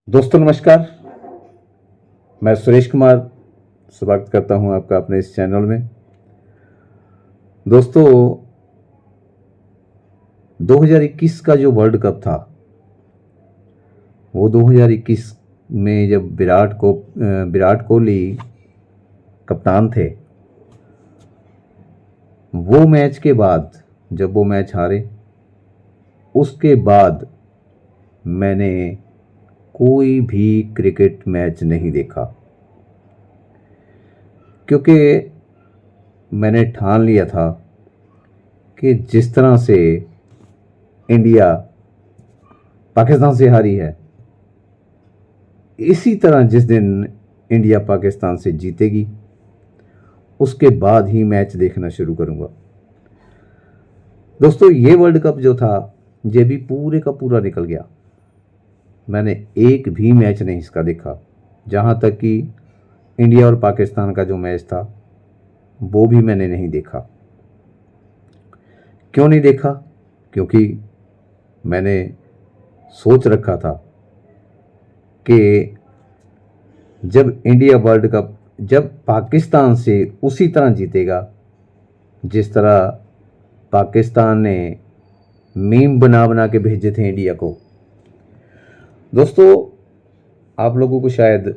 दोस्तों नमस्कार। मैं सुरेश कुमार स्वागत करता हूं आपका अपने इस चैनल में। दोस्तों 2021 का जो वर्ल्ड कप था वो 2021 में जब विराट कोहली कप्तान थे, वो मैच के बाद जब वो मैच हारे उसके बाद मैंने कोई भी क्रिकेट मैच नहीं देखा, क्योंकि मैंने ठान लिया था कि जिस तरह से इंडिया पाकिस्तान से हारी है, इसी तरह जिस दिन इंडिया पाकिस्तान से जीतेगी उसके बाद ही मैच देखना शुरू करूंगा। दोस्तों ये वर्ल्ड कप जो था ये भी पूरे का पूरा निकल गया। मैंने एक भी मैच नहीं इसका देखा। जहाँ तक कि इंडिया और पाकिस्तान का जो मैच था वो भी मैंने नहीं देखा। क्यों नहीं देखा? क्योंकि मैंने सोच रखा था कि जब इंडिया वर्ल्ड कप जब पाकिस्तान से उसी तरह जीतेगा जिस तरह पाकिस्तान ने मीम बना बना के भेजे थे इंडिया को। दोस्तों आप लोगों को शायद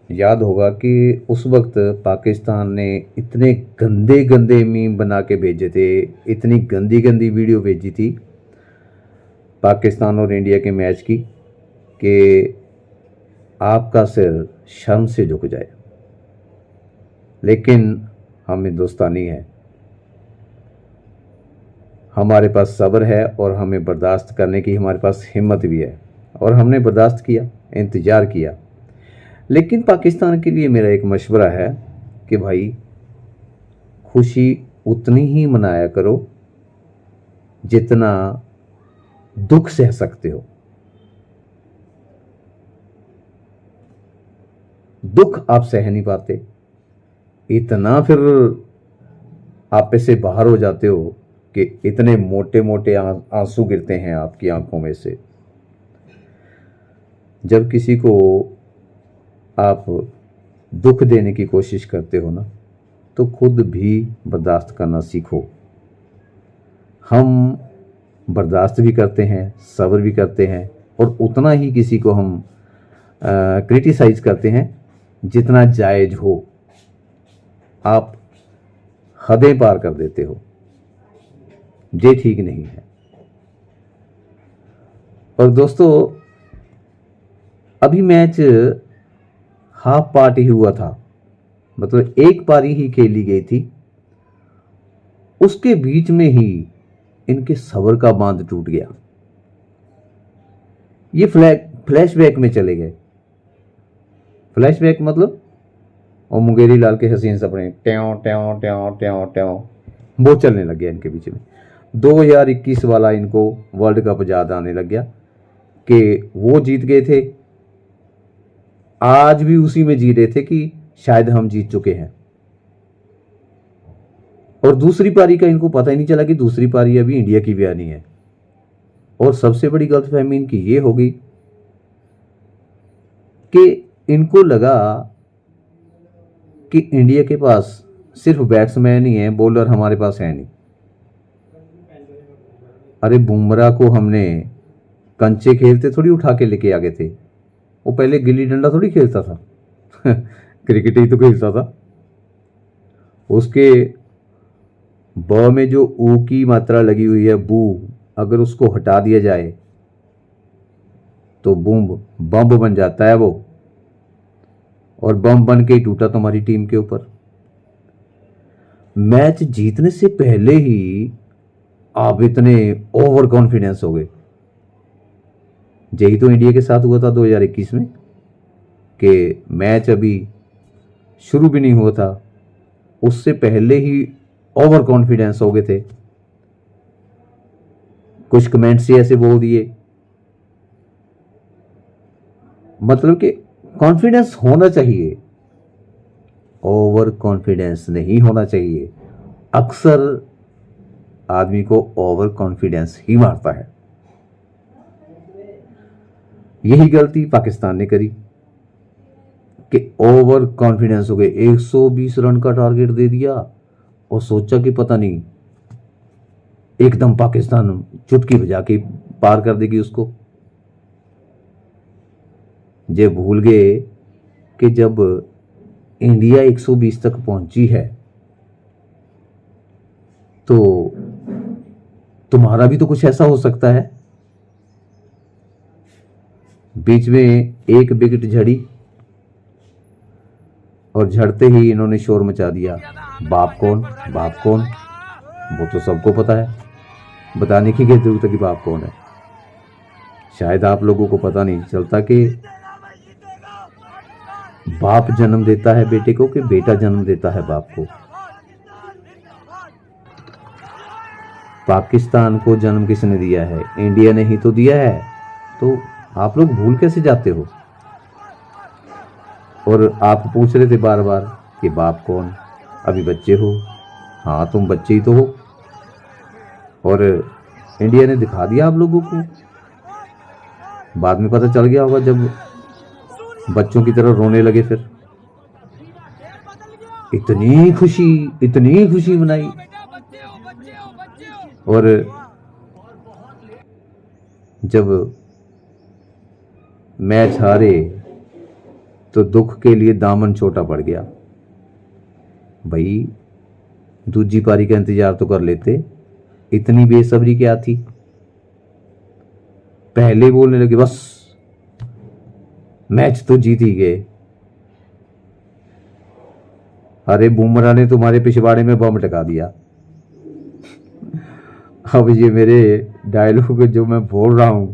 याद होगा कि उस वक्त पाकिस्तान ने इतने गंदे गंदे मीम बना के भेजे थे, इतनी गंदी गंदी वीडियो भेजी थी पाकिस्तान और इंडिया के मैच की कि आपका सिर शर्म से झुक जाए। लेकिन हम हिंदुस्तानी हैं, हमारे पास सब्र है और हमें बर्दाश्त करने की हमारे पास हिम्मत भी है, और हमने बर्दाश्त किया, इंतज़ार किया। लेकिन पाकिस्तान के लिए मेरा एक मशवरा है कि भाई खुशी उतनी ही मनाया करो जितना दुख सह सकते हो। दुख आप सह नहीं पाते, इतना फिर आप पे से बाहर हो जाते हो कि इतने मोटे मोटे आंसू गिरते हैं आपकी आंखों में से। जब किसी को आप दुख देने की कोशिश करते हो ना, तो खुद भी बर्दाश्त करना सीखो। हम बर्दाश्त भी करते हैं, सब्र भी करते हैं, और उतना ही किसी को हम क्रिटिसाइज करते हैं जितना जायज हो। आप हदें पार कर देते हो, ये ठीक नहीं है। और दोस्तों अभी मैच हाफ पार्ट ही हुआ था, मतलब एक पारी ही खेली गई थी। उसके बीच में ही इनके सब्र का बांध टूट गया। ये फ्लैशबैक में चले गए। फ्लैशबैक मतलब और मुंगेरी लाल के हसीन सपने ट्यों ट्यों ट्यों ट्यों ट्यों वो चलने लग गया इनके बीच में। 2021 वाला इनको वर्ल्ड कप याद आने लग गया कि वो जीत गए थे, आज भी उसी में जी रहे थे कि शायद हम जीत चुके हैं। और दूसरी पारी का इनको पता ही नहीं चला कि दूसरी पारी अभी इंडिया की भी आनी है। और सबसे बड़ी गलतफहमी इनकी ये हो गई कि इनको लगा कि इंडिया के पास सिर्फ बैट्समैन ही है, बॉलर हमारे पास है नहीं। अरे बुमराह को हमने कंचे खेलते थोड़ी उठा के लेके आ गए थे, वो पहले गिल्ली डंडा थोड़ी खेलता था क्रिकेट ही तो खेलता था। उसके ब में जो ऊ की मात्रा लगी हुई है, बू, अगर उसको हटा दिया जाए तो बम बन जाता है वो, और बम बन के ही टूटा तुम्हारी टीम के ऊपर। मैच जीतने से पहले ही आप इतने ओवर कॉन्फिडेंस हो गए। यही तो इंडिया के साथ हुआ था 2021 में कि मैच अभी शुरू भी नहीं हुआ था, उससे पहले ही ओवर कॉन्फिडेंस हो गए थे। कुछ कमेंट से ऐसे बोल दिए, मतलब कि कॉन्फिडेंस होना चाहिए, ओवर कॉन्फिडेंस नहीं होना चाहिए। अक्सर आदमी को ओवर कॉन्फिडेंस ही मारता है। यही गलती पाकिस्तान ने करी कि ओवर कॉन्फिडेंस हो गए, 120 रन का टारगेट दे दिया और सोचा कि पता नहीं एकदम पाकिस्तान चुटकी बजा के पार कर देगी उसको। ये भूल गए कि जब इंडिया 120 तक पहुंची है तो तुम्हारा भी तो कुछ ऐसा हो सकता है। बीच में एक विकेट झड़ी और झड़ते ही इन्होंने शोर मचा दिया, बाप कौन बाप कौन। वो तो सबको पता है, बताने की क्या जरूरत है कि बाप कौन है। शायद आप लोगों को पता नहीं चलता कि बाप जन्म देता है बेटे को कि बेटा जन्म देता है बाप को। पाकिस्तान को जन्म किसने दिया है? इंडिया ने ही तो दिया है। तो आप लोग भूल कैसे जाते हो? और आप पूछ रहे थे बार बार कि बाप कौन, अभी बच्चे हो। हाँ, तुम बच्चे ही तो हो। और इंडिया ने दिखा दिया आप लोगों को। बाद में पता चल गया होगा जब बच्चों की तरह रोने लगे। फिर इतनी खुशी मनाई। और जब मैच हारे तो दुख के लिए दामन छोटा पड़ गया। भाई दूसरी पारी का इंतजार तो कर लेते, इतनी बेसब्री क्या थी? पहले बोलने लगे बस मैच तो जीत ही गए। अरे बुमराह ने तुम्हारे पिछवाड़े में बम टका दिया। अब ये मेरे डायलॉग जो मैं बोल रहा हूं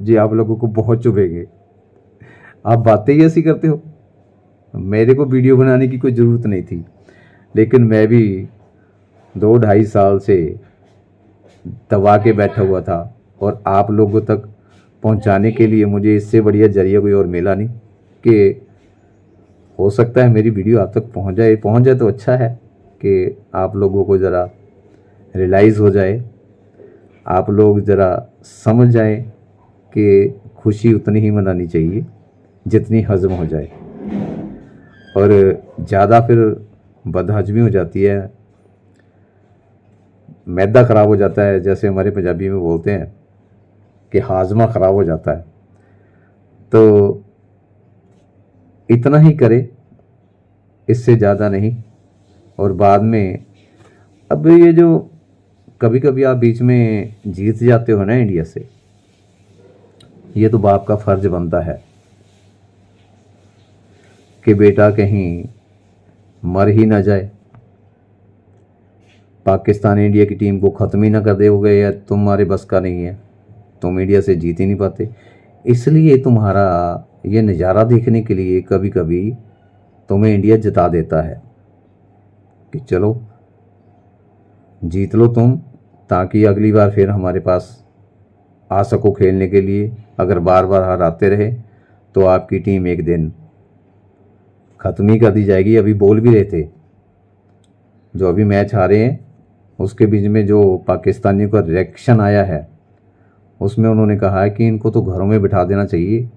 जी आप लोगों को बहुत चुभेंगे। आप बातें ही ऐसी करते हो। मेरे को वीडियो बनाने की कोई ज़रूरत नहीं थी, लेकिन मैं भी 2-2.5 साल से दबा के बैठा हुआ था और आप लोगों तक पहुंचाने के लिए मुझे इससे बढ़िया जरिया कोई और मिला नहीं कि हो सकता है मेरी वीडियो आप तक पहुंच जाए तो अच्छा है कि आप लोगों को ज़रा रियलाइज़ हो जाए, आप लोग ज़रा समझ जाएं कि खुशी उतनी ही मनानी चाहिए जितनी हजम हो जाए। और ज़्यादा फिर बदहजमी हो जाती है, मैदा ख़राब हो जाता है, जैसे हमारे पंजाबी में बोलते हैं कि हाजमा ख़राब हो जाता है। तो इतना ही करे, इससे ज़्यादा नहीं। और बाद में अब ये जो कभी कभी आप बीच में जीत जाते हो ना इंडिया से, ये तो बाप का फ़र्ज बनता है कि बेटा कहीं मर ही ना जाए, पाकिस्तान इंडिया की टीम को ख़त्म ही ना कर दे। हो गए या तुम्हारे बस का नहीं है, तुम इंडिया से जीत ही नहीं पाते। इसलिए तुम्हारा ये नज़ारा देखने के लिए कभी कभी तुम्हें इंडिया जिता देता है कि चलो जीत लो तुम, ताकि अगली बार फिर हमारे पास आ सको खेलने के लिए। अगर बार बार हराते रहे तो आपकी टीम एक दिन ख़त्म ही कर दी जाएगी। अभी बोल भी रहे थे, जो अभी मैच हारे हैं उसके बीच में जो पाकिस्तानियों का रिएक्शन आया है उसमें उन्होंने कहा है कि इनको तो घरों में बिठा देना चाहिए,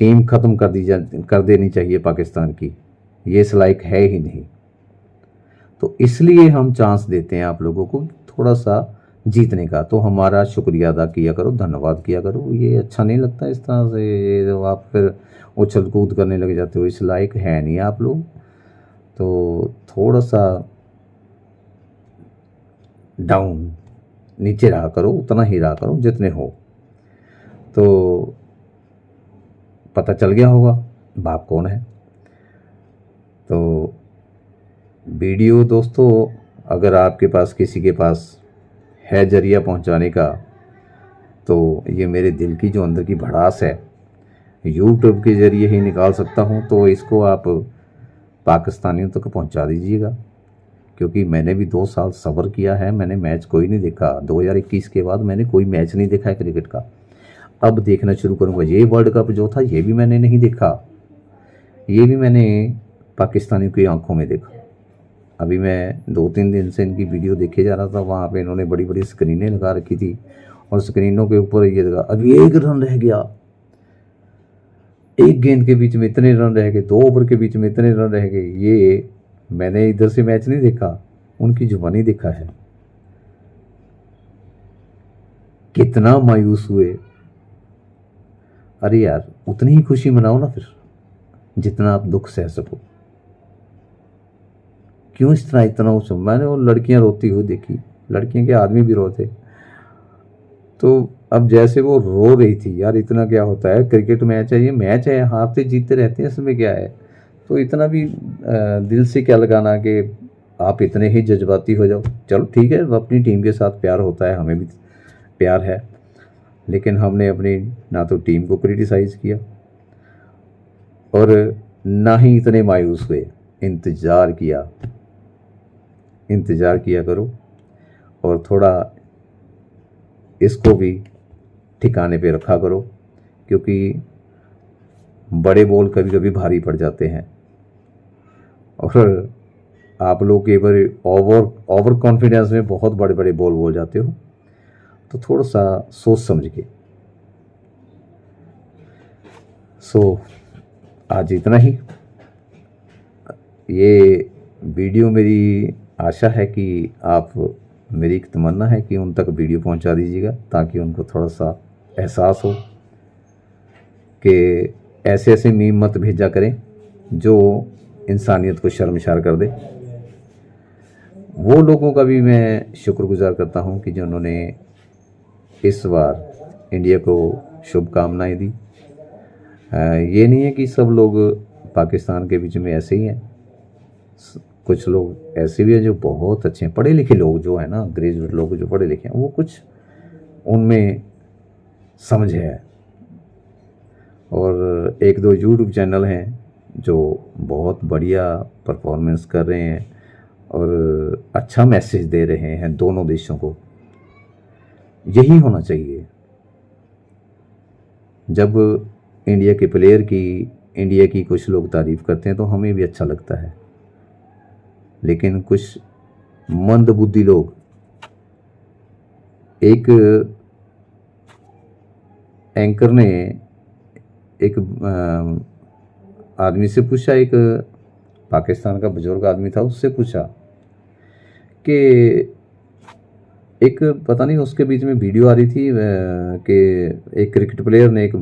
टीम ख़त्म कर देनी चाहिए पाकिस्तान की, ये इस लायक है ही नहीं। तो इसलिए हम चांस देते हैं आप लोगों को थोड़ा सा जीतने का। तो हमारा शुक्रिया अदा किया करो, धन्यवाद किया करो। ये अच्छा नहीं लगता इस तरह से जो आप फिर उछल कूद करने लग जाते हो, इस लायक है नहीं आप लोग। तो थोड़ा सा डाउन नीचे रहा करो, उतना ही रहा करो जितने हो। तो पता चल गया होगा बाप कौन है। तो वीडियो दोस्तों अगर आपके पास किसी के पास है जरिया पहुंचाने का, तो ये मेरे दिल की जो अंदर की भड़ास है यूट्यूब के ज़रिए ही निकाल सकता हूं, तो इसको आप पाकिस्तानियों तक पहुंचा दीजिएगा। क्योंकि मैंने भी 2 साल सब्र किया है, मैंने मैच कोई नहीं देखा। 2021 के बाद मैंने कोई मैच नहीं देखा है क्रिकेट का। अब देखना शुरू करूँगा। ये वर्ल्ड कप जो था ये भी मैंने नहीं देखा, ये भी मैंने पाकिस्तानियों की आंखों में देखा। अभी मैं 2-3 दिन से इनकी वीडियो देखे जा रहा था, वहाँ पे इन्होंने बड़ी बड़ी स्क्रीनें लगा रखी थी और स्क्रीनों के ऊपर ये लगा अभी 1 रन रह गया, एक गेंद के बीच में इतने रन रह गए, 2 ओवर के बीच में इतने रन रह गए। ये मैंने इधर से मैच नहीं देखा, उनकी जुबानी देखा है। कितना मायूस हुए। अरे यार, उतनी ही खुशी मनाओ ना फिर जितना आप दुख सह सको। क्यों इस तरह इतना उस मैंने वो लड़कियां रोती हुई देखी, लड़कियां के आदमी भी रोते। तो अब जैसे वो रो रही थी, यार इतना क्या होता है, क्रिकेट मैच है, ये मैच है, हारते जीतते रहते हैं, इसमें क्या है। तो इतना भी दिल से क्या लगाना कि आप इतने ही जज्बाती हो जाओ। चलो ठीक है, अपनी टीम के साथ प्यार होता है, हमें भी प्यार है, लेकिन हमने अपनी ना तो टीम को क्रिटिसाइज़ किया और ना ही इतने मायूस हुए। इंतज़ार किया करो और थोड़ा इसको भी ठिकाने पे रखा करो, क्योंकि बड़े बॉल कभी कभी भारी पड़ जाते हैं और आप लोग कई बार ओवर कॉन्फिडेंस में बहुत बड़े बड़े बॉल बोल जाते हो। तो थोड़ा सा सोच समझ के। आज इतना ही। ये वीडियो मेरी आशा है कि आप, मेरी एक तमन्ना है कि उन तक वीडियो पहुंचा दीजिएगा, ताकि उनको थोड़ा सा एहसास हो कि ऐसे ऐसे मीम मत भेजा करें जो इंसानियत को शर्मसार कर दे। वो लोगों का भी मैं शुक्रगुजार करता हूं कि जिन्होंने इस बार इंडिया को शुभकामनाएं दी। ये नहीं है कि सब लोग पाकिस्तान के बीच में ऐसे ही हैं, कुछ लोग ऐसे भी हैं जो बहुत अच्छे हैं, पढ़े लिखे लोग जो है ना, ग्रेजुएट लोग जो पढ़े लिखे हैं, वो कुछ उनमें समझ है। और एक दो यूट्यूब चैनल हैं जो बहुत बढ़िया परफॉर्मेंस कर रहे हैं और अच्छा मैसेज दे रहे हैं दोनों देशों को। यही होना चाहिए। जब इंडिया के प्लेयर की, इंडिया की कुछ लोग तारीफ़ करते हैं तो हमें भी अच्छा लगता है, लेकिन कुछ मंदबुद्धि लोग, एक एंकर ने एक आदमी से पूछा, एक पाकिस्तान का बुजुर्ग आदमी था, उससे पूछा कि एक पता नहीं उसके बीच में वीडियो आ रही थी कि एक क्रिकेट प्लेयर ने एक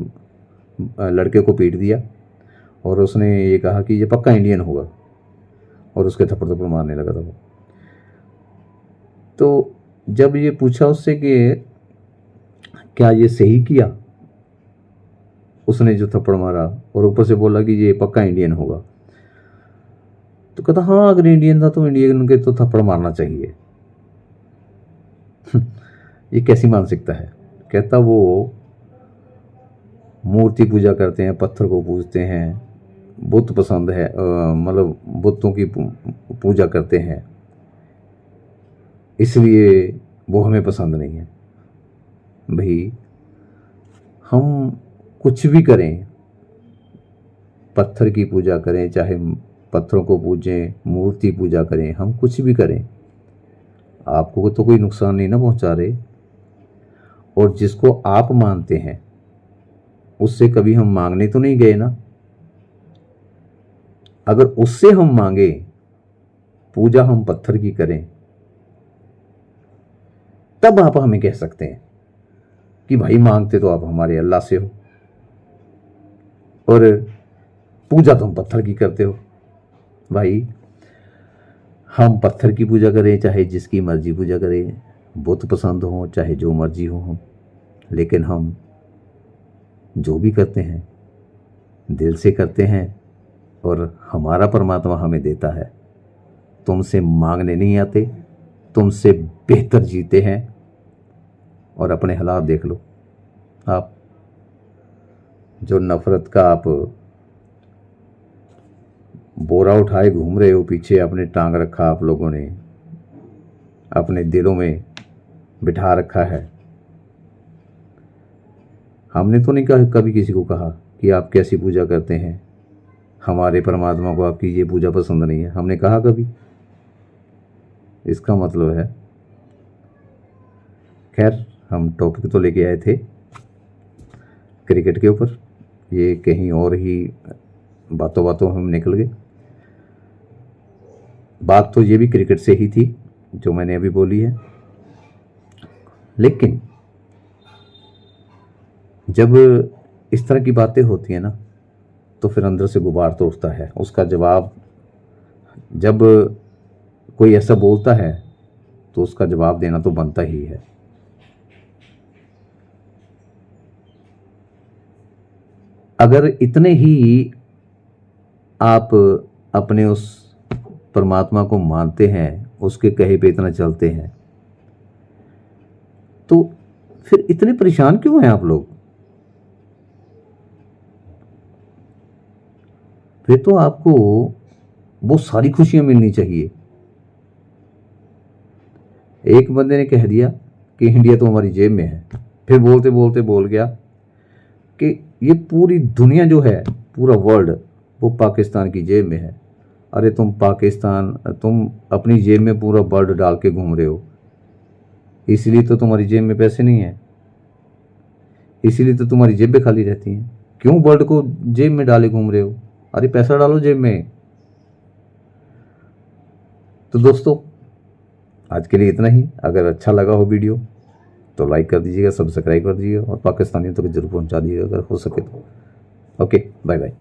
लड़के को पीट दिया और उसने ये कहा कि ये पक्का इंडियन होगा और उसके थप्पड़ थप्पड़ मारने लगा था वो। तो जब ये पूछा उससे कि क्या ये सही किया उसने जो थप्पड़ मारा, और ऊपर से बोला कि ये पक्का इंडियन होगा, तो कहता हाँ अगर इंडियन था तो इंडियन के तो थप्पड़ मारना चाहिए। ये कैसी मानसिकता है। कहता वो मूर्ति पूजा करते हैं, पत्थर को पूजते हैं, बुत पसंद है, मतलब बुतों की पूजा करते हैं, इसलिए वो हमें पसंद नहीं है। भाई हम कुछ भी करें, पत्थर की पूजा करें, चाहे पत्थरों को पूजें, मूर्ति पूजा करें, हम कुछ भी करें, आपको तो कोई नुकसान नहीं ना पहुंचा रहे। और जिसको आप मानते हैं उससे कभी हम मांगने तो नहीं गए ना। अगर उससे हम मांगे, पूजा हम पत्थर की करें, तब आप हमें कह सकते हैं कि भाई मांगते तो आप हमारे अल्लाह से हो और पूजा तुम पत्थर की करते हो। भाई हम पत्थर की पूजा करें, चाहे जिसकी मर्जी पूजा करें, बुत पसंद हो चाहे जो मर्जी हो हम, लेकिन हम जो भी करते हैं दिल से करते हैं और हमारा परमात्मा हमें देता है। तुमसे मांगने नहीं आते, तुमसे बेहतर जीते हैं। और अपने हालात देख लो, आप जो नफरत का आप बोरा उठाए घूम रहे हो, पीछे अपने टांग रखा आप लोगों ने, अपने दिलों में बिठा रखा है। हमने तो नहीं कभी किसी को कहा कि आप कैसी पूजा करते हैं, हमारे परमात्मा को आपकी ये पूजा पसंद नहीं है, हमने कहा कभी? इसका मतलब है, खैर हम टॉपिक तो लेके आए थे क्रिकेट के ऊपर, ये कहीं और ही बातों बातों हम निकल गए। बात तो ये भी क्रिकेट से ही थी जो मैंने अभी बोली है, लेकिन जब इस तरह की बातें होती हैं ना तो फिर अंदर से गुबार तो उठता है। उसका जवाब जब कोई ऐसा बोलता है तो उसका जवाब देना तो बनता ही है। अगर इतने ही आप अपने उस परमात्मा को मानते हैं, उसके कहे पे इतना चलते हैं, तो फिर इतने परेशान क्यों हैं आप लोग? फिर तो आपको वो सारी खुशियां मिलनी चाहिए। एक बंदे ने कह दिया कि इंडिया तो हमारी जेब में है, फिर बोलते बोलते बोल गया कि ये पूरी दुनिया जो है, पूरा वर्ल्ड, वो पाकिस्तान की जेब में है। अरे तुम अपनी जेब में पूरा वर्ल्ड डाल के घूम रहे हो, इसलिए तो तुम्हारी जेब में पैसे नहीं है, इसीलिए तो तुम्हारी जेबें खाली रहती हैं। क्यों वर्ल्ड को जेब में डाले घूम रहे हो? अरे पैसा डालो जेब में। तो दोस्तों, आज के लिए इतना ही। अगर अच्छा लगा हो वीडियो तो लाइक कर दीजिएगा, सब्सक्राइब कर दीजिएगा और पाकिस्तानियों तक जरूर पहुंचा दीजिएगा अगर हो सके तो। Okay, bye bye.